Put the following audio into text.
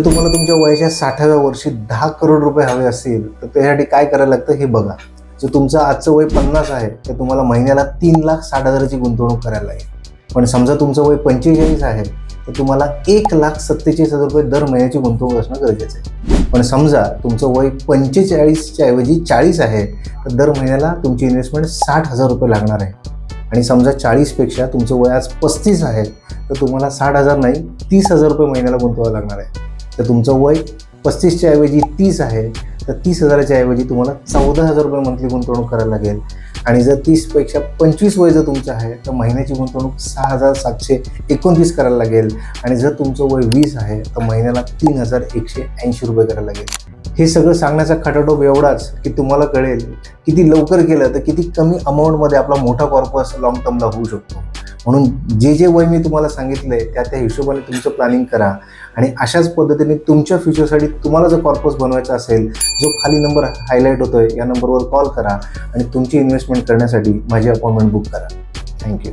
तुम्हाला तुमच्या वयाच्या 60व्या वर्षी 10 करोड रुपये हवे असतील तर त्यासाठी काय करायला लागतं हे बघा. जर तुमचं आजचं वय 50 आहे तर तुम्हाला महिन्याला 3,60,000ची गुंतवणूक करायला लागेल. पण समजा तुमचं वय 45 आहे तर तुम्हाला 1,47,000 रुपये दर महिन्याची गुंतवणूक असणं गरजेचं आहे. पण समजा तुमचं वय 45च्या ऐवजी 40 आहे तर दर महिन्याला तुमची इन्व्हेस्टमेंट 60,000 रुपये लागणार आहे. आणि समजा 40पेक्षा तुमचं वय आज 35 आहे तर तुम्हाला 60,000 नाही 30,000 रुपये महिन्याला गुंतवावं लागणार आहे. तर तुमचं वय 35च्या ऐवजी 30 आहे तर 30,000च्या ऐवजी तुम्हाला 14,000 रुपये मंथली गुंतवणूक करायला लागेल. आणि जर 30पेक्षा 25 वय जर तुमचं आहे तर महिन्याची गुंतवणूक 6,729 करायला लागेल. आणि जर तुमचं वय 20 आहे तर महिन्याला 3,180 रुपये करायला लागेल. हे सगळं सांगण्याचा खटाटोप एवढाच की तुम्हाला कळेल किती लवकर केलं तर किती कमी अमाऊंटमध्ये आपला मोठा कॉर्पस लॉंग टर्मला होऊ शकतो. म्हणून जे वय मी तुम्हाला सांगितलंय त्या हिशोबाने तुमचं प्लॅनिंग करा. आणि अशाच पद्धतीने तुमच्या फ्युचरसाठी तुम्हाला जर कॉर्पस बनवायचा असेल, जो खाली नंबर हायलाईट होतोय या नंबरवर कॉल करा आणि तुमची इन्व्हेस्टमेंट करण्यासाठी माझी अपॉइंटमेंट बुक करा. थँक्यू.